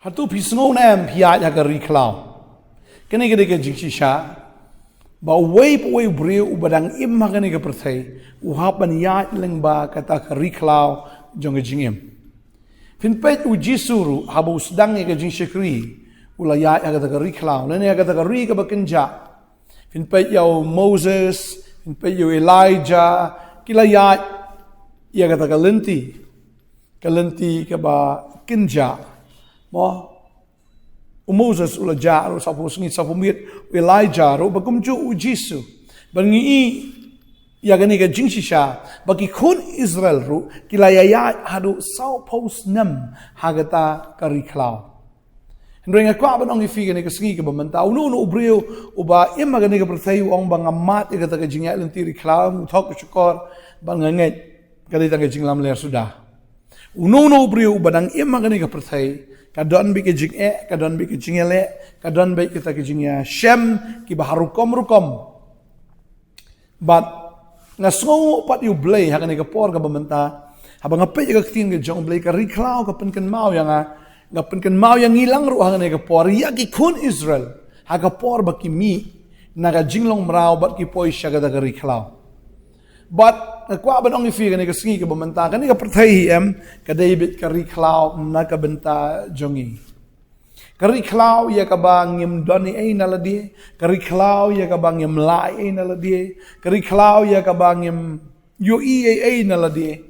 Hato pisngo nam pia ya ka khlaw. Kani ka de jing shisha. Ba way breu ubadang imma kani ka perthai. Uhapan ya leng ba kata ka khlaw jong jingem. Fin pet u jisuru habu sedang ka jing shikri. Ula ya kata ka khlaw. Nani ya kata ka ka bakenja. Fin pet yau Moses, fin pet yau Elijah, kila ya kata ka lenti. Ka lenti ka ba kenja. Mo Moses ula ja ro sapu sengit sapu mit Elijah ro bakumju u Jisu bangi ya gani ka jingshisha bagi kun Israel ro kilaya hadu sau pos nam hagata kari khlaw ndrenga kwa ban ong ifi gani ka sengi ka bamanta unu ubreu uba imma gani ka perthai ong bangamat ka ta ka jingya lentiri khlaw muthok chukor banganget kali ta ka jinglam ler sudah unu ubreu badang imma gani ka perthai kadon bi ke jing kadon bi ke jingele kadon bi kita ke jingya shem ki baharukom but ngasngo pat you blay hakane ka por ka bamenta habang ape ka tin ke jong blay ka khlaw ka pen mau yang ngapen kan mau yang hilang ru hakane ka por ya ki kun Israel ha ka por ba ki mi naga jinglong mrao bat ki poi shaga da ka khlaw but kwa ban ong ifi kani ka sengi ka bamenta kani ka perthai ka David ka khlaw na ka benta jongi ka khlaw ya ka bangim doni ai na ladi ka khlaw ya ka bangim lai ai na ladi ka khlaw ya ka bangim yo ai na ladi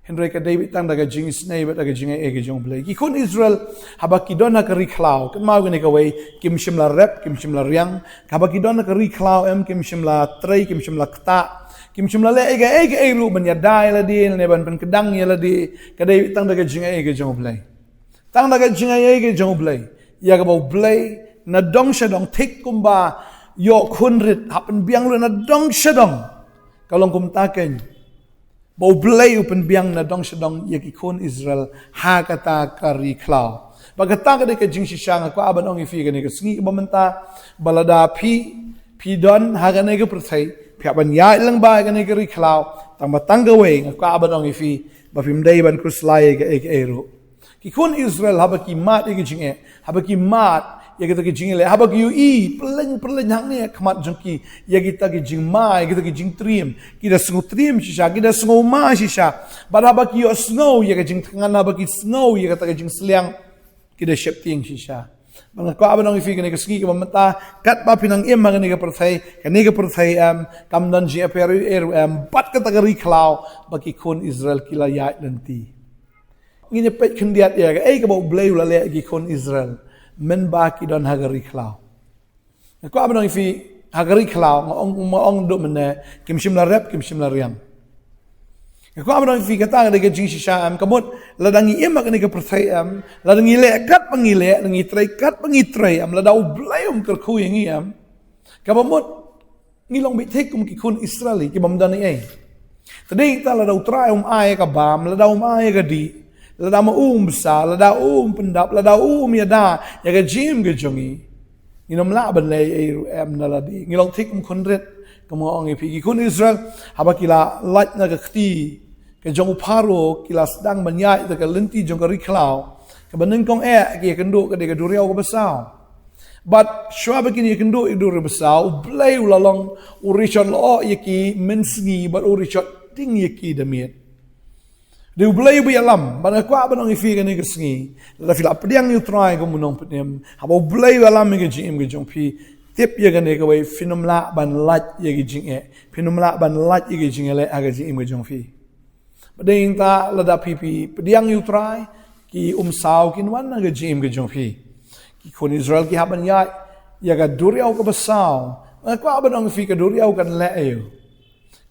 Henry ka David tang daga jing snai bat daga jing ai ka jong play ki kun Israel habaki dona ka khlaw kan mau kani ka wei kim shimla rep kim shimla riang ka habaki dona ka khlaw kim shimla trei kim shimla kta kim shimla le ega ru ban ya dai la di ne ban pen kedang ya la di kadai tang daga jinga ega jong blai tang daga jinga ega jong blai ya ga bau blai na dong shadong thik kumba yo khunrit hapen biang lu na dong shadong kalong kum taken bau blai upen biang na dong shadong ya ki kun Israel ha kata kari khlaw bagata ka de ka jing shishang ko aban ong ifi ga ne ka sngi bamenta balada pi don ha ga ne ka perthai Piaban ya ilang ba ka kari khlaw tang batang gawe nga ka abadong ifi bafim day ban kuslay ga ero ki kun Israel habaki mat igi jinge habaki mat ya kita ki jingele habaki yu perlen hang ne khamat jongki ya kita ki jingma ya kita ki jing trim kita sngu trim shisha kita sngu ma shisha bar habaki yu snow ya ka jing tangan habaki snow ya kita ki jing sliang kita shepting shisha Bang ko abang ifi kani ka sengi ka mamata kat ba pinang im kani ka perthai kam dan ji aperu bat ka tagari khlaw baki kun Israel kila ya nanti ngine pet khendiat ya ka ba blay la le ki kun Israel men ba ki don hagari khlaw ko abang ifi hagari khlaw ong do mena kim shimla rep kim shimla riang ko abang ifi kata ka jing shisha kamut ladangi im kani ka perthai ladangi le kat pangile langi trai kat pangitrai ladau blayum kerku yang kabamut ngilong bitek kum ki kun Israeli ki bamdani ai tadi ta ladau trai ai ka bam ladau ai ka di ladau sa ladau pendap ladau yada ya ka jim ke jongi nginom la ban le ai naladi ngilong tik kum konret kamu ong ipi ki kun Israel habakila lat na ka khti ke jong paro kila sedang banyai ta ka lenti jong ka khlaw kabaneng kong ki kendo ka de ka duriaw ka basaw but shwa begini kendo i dur basaw blay ulalong urishon lo yaki mensngi but urishot ting yaki damiet de blay bi alam bana kwa banong ifi ka ni kesngi la fila pediang you try ko munong penem habo blay alam ge jim ge jong pi tip ye ka ne ka wei finomla ban lat ye ge jing finomla ban lat ye ge jing le aga jim ge jong fi badeng ta la da pi pediang you try ki saw kinwan na ga jim ga jongpi ki kun Israel ki haban ya ga duriaw ka basaw ko aban ang fi ka duriaw kan la ayo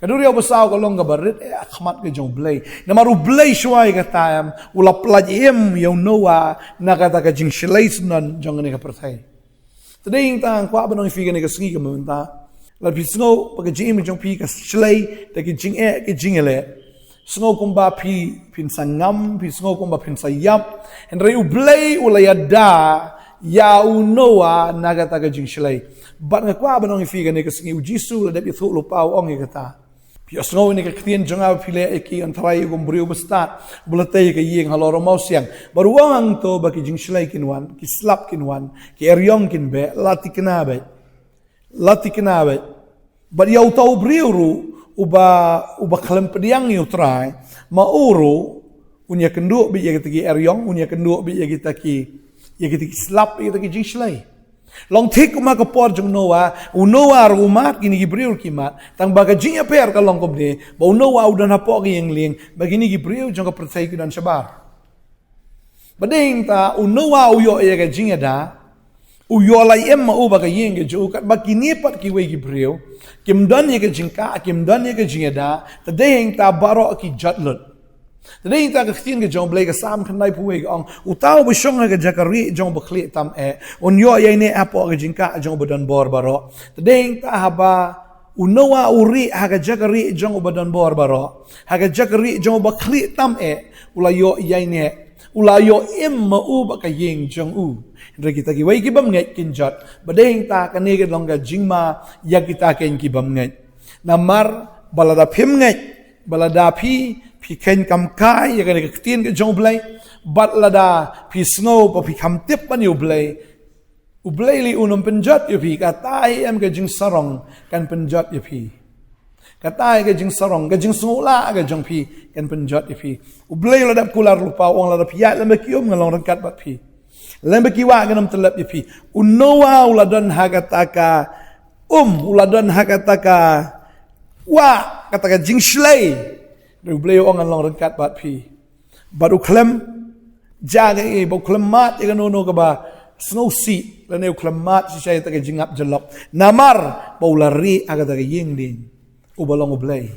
ka duriaw basaw ka long ga barit akhmat ga jong blay na maru blay shwai ka tayam ula plajim yo noa na ka ta ka jing shlais nan jong ne ka perthai tading tang ko aban ang fi ga ne ka sngi ka munta la bisno pa ga jim jongpi ka shlai ta ki jing ki jingele Sngo kumba pin sangam, sngo kumba pin sayap, and reu blay ulayada ya unoa nagata ka jing shlay. But nga kwa banong ifiga ne ka singi ujisu la depi thu lo pao ong ikata. Piosngo ni kaktian jonga pile eki antrai gum brio bestat bulatay ka yeng haloro mau siang baruang to baki jing shlai kinwan ki slap kinwan ki eryong kinbe lati kinabe but yau tau brio ru uba khalam pediang yu trai mauru unya kendu bi yagitaki eryong unya kendu bi yagitaki slap yagitaki jing shlai long take kuma ka por jung Noah unoa rumat gini gibriu kimat tang baga jinya per ka long komne ba unoa udan hapo gi yang ling bagini gibriu jung ka percaya dan sabar bading ta unoa uyo ya ka jinya da uyo lai em ma u baga yeng ge ju kat bagini pat ki we gibriu kim dan ye ka jingka kim dan ye ka jinya da ta ding ta baro ki jatlut Tadi kita kektin ke jong blai ke sam kan nai puwe ang utau besong ke jakari jong bekli tam onyo ya ini apa ke jingka jong badan bor baro tadi kita haba unoa uri ha ke jakari jong badan bor baro ha ke jakari jong bekli tam ulayo ya ini ulayo im mau ba ka yeng jong u re kita ki wai ki bam ngai kin jot badeng ta ka ne ke long ga jingma ya kita ken ki bam ngai namar balada phim ngai balada phi ken kam kai ya ka tin ke jong blai bat lada phi snow pa phi kam tip pan yu blai u blai li unum penjat yu phi ka tai em ke jing sarong kan penjat yu phi ka tai ke jing sarong ke jing sula ke jong phi kan penjat yu phi u blai lada kular lupa ong lada phi ya lembe kium ngalong rengkat bat phi lembe kiwa ganam telap yu phi unowa uladan hagataka uladan hagataka wa kataka jing shlai Ru beliau orang long rengkat bat pi. Baru klem jaga bau klemat ikan nono ke ba snow seat lene klemat si saya tak jingap jelop. Namar bau lari aga tak yeng ding. Ubalong ublay.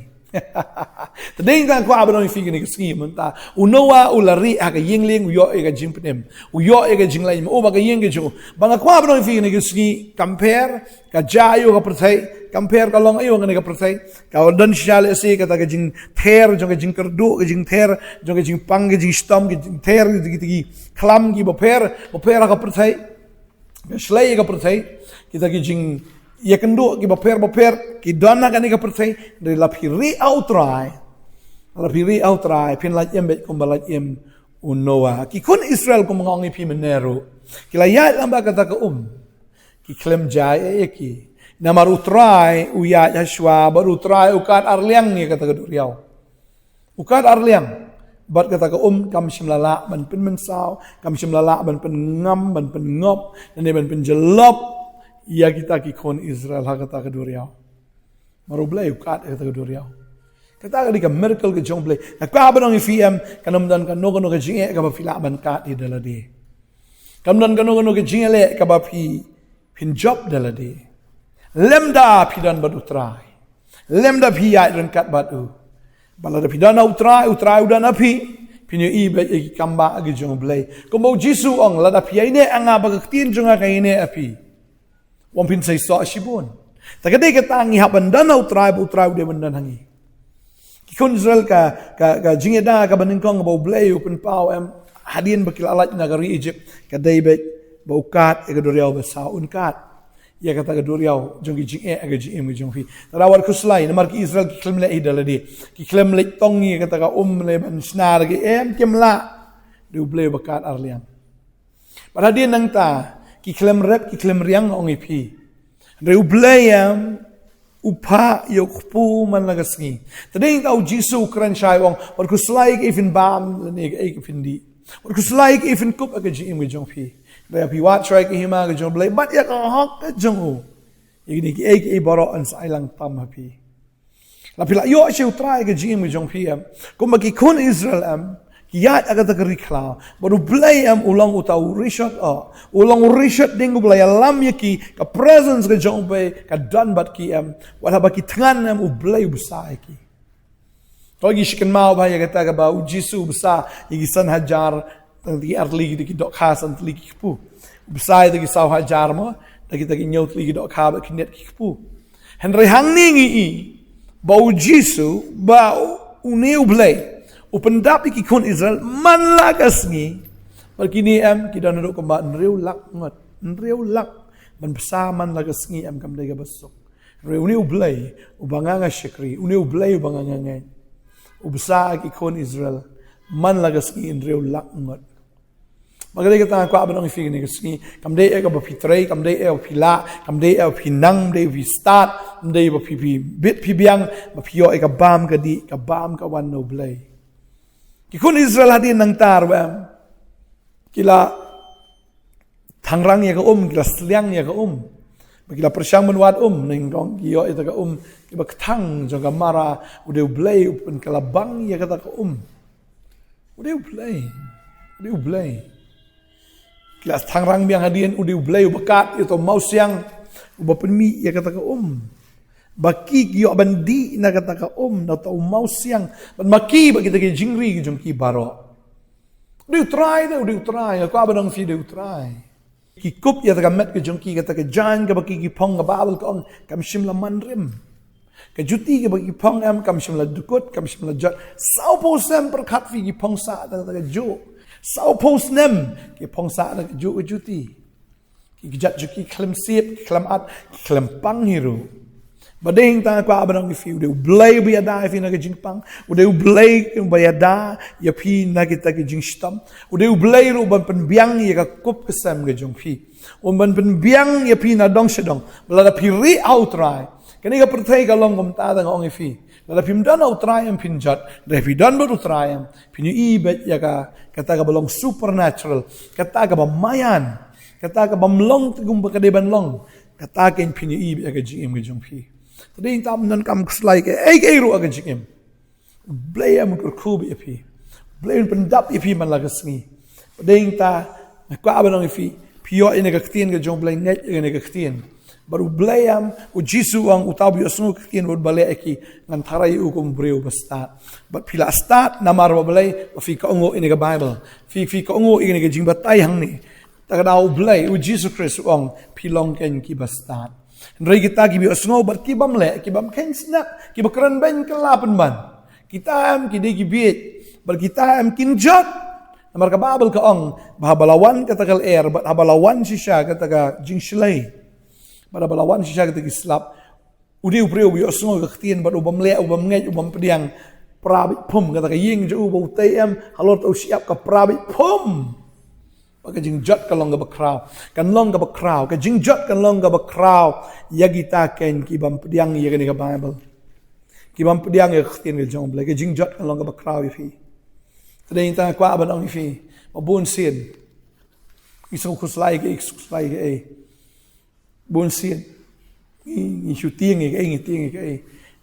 Tading kan ko abang fi ni ski menta. Unowa ulari aga yeng ling uyo ega jimpenem. Uyo ega jinglai o ba yeng ke jo. Bang ko abang fi ni ski compare ka jayo ka percaya compare ka long ayo ngene ka percaya ka dan shale se ka ta jing ther jong jing kerdu ka jing ther jong jing pang ka jing stom ka jing ther gi klam gi boper ka percaya ka shlai ka percaya kita ki jing ya kendo ki boper ki dona ka ni ka percaya de la phiri outrai pin la yem bet kom balat yem unoa ki kun Israel kom ngongi pi menero ki la ya lamba kata ka ki klem jaya ki namar utrai uya Yashua baru utrai ukat arliang ni kata ke Duriau ukat arliang bat kata ke kam shimlala ban pen mensau kam shimlala ban pen ngam ban pen ngop dan ban pen jelop ya kita ki kon Israel ha kata ke Duriau maru blai ukat kata ke Duriau kata ke miracle ke jong blai ka abanong ifiem kanam dan kan no ke jinge ka ba fila ban kat di dalade kam dan kan no ke jingele ka ba pin job dalade lemda pidan bad utrai lemda pia rengkat batu balada pidana utrai udana pi pinyo ibe e kamba agi jong blai kombo jisu ong lada pia ine anga bagaktin jonga kaine api wong pin sai so shibun takade ka tangi haban dana utrai de bandan hangi kikon Israel ka jingeda ka baningkong bo blai open pau em hadin bakil alat nagari Egypt ka daybe baukat e Duriau basa unkat ya kata ke Duriau jong ki jing aga jing jong fi tarawar kuslai namar ki Israel ki klem le idaladi ki klem le tongi kata ka le ban snar ki kemla de ble bakat arlian pada dia nang ta ki klem rep ki klem riang ongi pi de ble upa yokpu man lagasngi tading tau Jisu kran shai wong war kuslai even bam ne ek findi war kuslai even kup aga jing jong fi Daya pi wat try ke hima ke jong blai bat ya ka hok ke jong u ini ki ek baro an sai lang tam hapi la pi la yo che try ke jing jong pi ko ma ki kun Israel ki yat aga ta ri khlaw baru blai ulang utau rishot ulang rishot ding blai lam ye ki ka presence ke jong be ka dan bat ki wala ba ki tngan u blai besai ki togi shikan mau ba ya kata ka ba u Jisu besa yi san hajar tadi arli di dok khas ant li kipu besai di saw hajar mo tadi nyot li dok kha ba kinet kipu henry hangni ngi bau Jisu ba uneu blai upendap ki kon Israel man lagas ngi perkini kita ndok kemba nreu lak ngot nreu lak man besaman lagas ngi kam dai ga besok Uni ublay, ubanganga shikri, uni ublay ubanganga ngay. Ubsa ki kon Israel, man lagas ki in rew lakngot. Magdai kata ko abanong ifig ni kasi kamday e ka ba pitray, kamday e pila, kamday e pinang, kamday vi start, kamday ba pipi bit pibiang, mapiyo e ka bam ka di, ka bam ka wan no blay. Ki kon Israel hadin nang tarwam. Kila tangrang ya ka kila sliang ya ka Kila persyang menwat ning dong kiyo ita ka kiba ketang jaga mara udah blay upun kalabang ya kata ka udah blay kila tangrang biang hadian udah blay ubakat itu mau siang uba penmi ya kata ka baki kiyo bandi na kata ka na tau mau siang ban maki bagi kita jingri jong ki baro udah try aku abang fi udah try ki kup ya taka met ke jongki kata ke jan ke baki ki pong ke babel ke kam shimla manrim ke juti ke baki pong kam shimla dukut kam shimla jat sau pos nem perkat fi ki pong sa ta ke jo sau pos nem ki pong sa ta ke jo ke juti ki jat juki klem sip klem at klem pang hiru badeng ta kwa abanang fi de blay bi ada fi na ke jingpang de blay ke bayada ya pi na kita ke jingstam de blay ru ban penbiang ya ka kup kesam ke jong fi ban penbiang ya pi na dong sedong bala pi ri outrai kani ka perthai ka long kom ta dang ong fi bala pim dan outrai em pinjat de fi dan bu outrai em pini i bet ya ka kata ka belong supernatural kata ka bamayan kata ka bamlong tigum bakadeban long kata ka pini i ya ka jim ke jong fi Tadi tam nan kam slai ke ru aga jikim. Blay am kurkub ipi. Blay pendap ipi man lagasngi. Tadi ta ko abanong ipi pio ina gaktien ga jong blay net ina gaktien. Baru blay am u jisu ang utabi osnu gaktien wod balay aki ngan taray u kum breu bastat. But pila stat namar wa blay fi ka ongo ina ga Bible. Fi ka ongo ina ga jing batay hang ni. Tagadaw blay u Jesus Christ ang pilong ken ki bastat. Nrai kita kibi osno bar kibam le kibam ken snap kiba kran ben kelapan ban kita am kide kibit bar kita am kinjat namar ka babel ka ong bahabalawan katakal air bat habalawan sisya kataka jingslay bar habalawan sisya kataki slap udi upreu bi osno ka ktien bar ubam le ubam ngai ubam pediang prabi pum kataka ying jo ubau tayam halor tau siap ka prabi pum Baka jingjat ka long ga bakraw. Kan long ga bakraw. Ka jingjat kan long ga bakraw. Yagita ken kibam pediang ya ka Bible. Kibam pediang ya khtien ga jong blay. Ka jingjat kan long ga bakraw ifi. Today ta kwa ban ong ifi. Mabun sin. Isong kuslay ga kuslay ga bun sin. Ni shooting ga ngi ting ga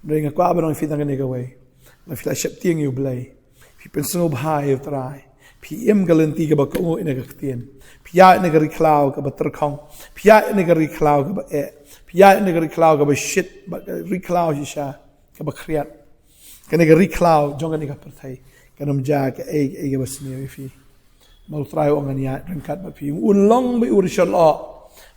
Dre nga kwa ban ong ifi tang ga way. La fila shap ting yu blay. Fi pensob hai yu try. PM galanti ka ba ko ina gaktien pia ina gari khlaw ka ba terkhong pia ina gari khlaw ka ba pia ina gari khlaw ka ba shit ba ri khlaw sha ka ba khriat kana gari khlaw jonga ni ka perthai kanam ja ka ga basni fi mal try ong ania rangkat ba fi unlong bi urshal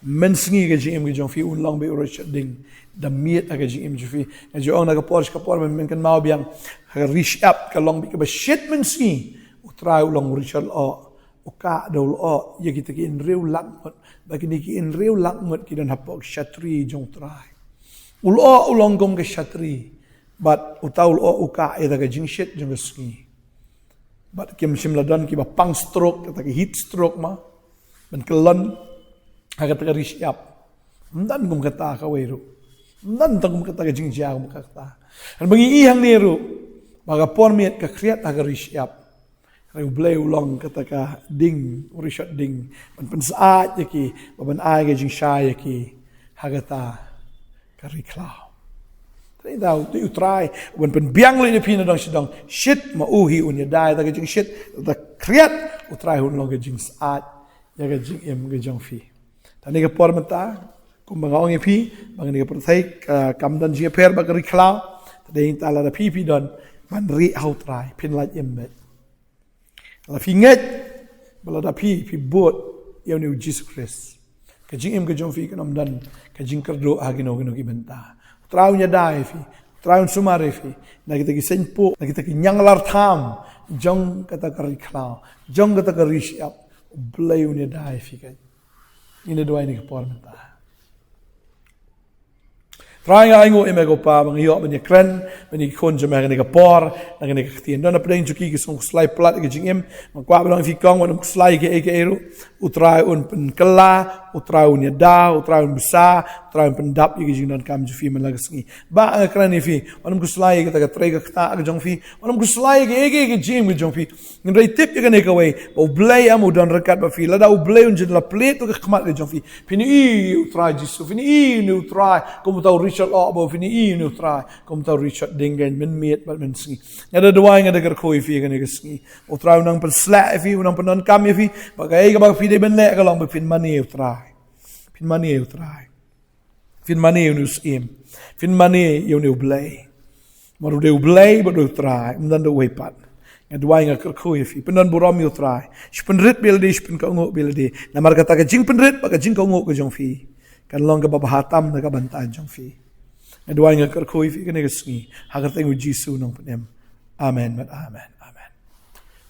men sngi ga jim ga jong fi unlong bi urshal ding da miet aga jim fi ga jong na ka por men kan mau biang ha rish up ka long bi ka ba shit men sngi utrai ulang urishal uka daul ya kita ki in rew lakmut bagi ni ki in rew lakmut ki dan hapok shatri jong trai ulang gong ke shatri but utaul uka ida ga jingshit jong ski but kim simladan ki ba pang stroke kata ki heat stroke ma ban kelon aga ta rish up ndan gum kata ka weru ndan tagum kata ga jingja gum kata an bangi ihang neru baga pormiet ka kriat aga rish up Reu blay ulang kata ka ding urishot ding ban pensaat yaki ban ai ga jing sha yaki hagata kariklaw trai daw tu try ban pen biang le pina dong sidong shit ma uhi un ya dai ta ga jing shit ta kriat utrai hun long ga jing saat ya ga jing em ga jong fi tani ga por mata kum bang ong pi bang ni ga perthai kam dan ji per ba kariklaw tadeng ta la da pi don ban ri how try pin la em bet La finget bala da pi bot yaw ni Jesus Christ. Ka jing em ka jong fi kanam dan ka jing kerdo agino ki benta. Traun nya dai fi, traun sumare fi. Na kita ki senpo, na kita ki nyanglar tham jong kata kari khlaw, jong kata kari siap blay nya dai fi ka. Ina doai ni ka por menta. Try nga ingo imego pa mga iyo banya kren banya kon jama nga por nga nga ktien don apre juki ki song slide plat ga jingim magkwa blang fi kong wan slide ke eru utrai un pen kla utrai un da utrai un busa utrai un pendap gi jing don kam ju fi man lag sngi ba nga kren fi wan ku slide ga tre ga kta ga jong fi wan ku slide ge jing ga jong fi ngai tip ga ne ka we o blay am don rekat ba fi la da o blay un jin la plate ga khmat ga jong fi pini i utrai jisu pini i ni utrai kom ta Richard Abo fini i nu try kom ta Richard dingen men meet bat men sngi ada dua nga degar koi fi ga ne sngi o try nang pen sla fi nang pen kam fi bagai ga ba fi de ben le ga long be fin mani try fin mani try fin mani nu sim fin mani yo nu blay maar de blay ba do try dan do we pat nga dua nga koi fi pen dan boram yo try spen rit bel de spen ka ngo bel de na mar kata ka jing pen rit ba ka jing ka ngo ka jong fi kan long ka babahatam na ka bantaan jong fi Edwai nga karkoi fi ka negasngi. Hagar tayo Jisu nung panem. Amen. Amen. Amen.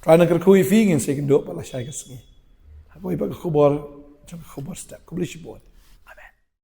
Try na karkoi fi ngin sa ikindo pala siya kasngi. Ako ipag khubor. Khubor step. Kubli si buwan.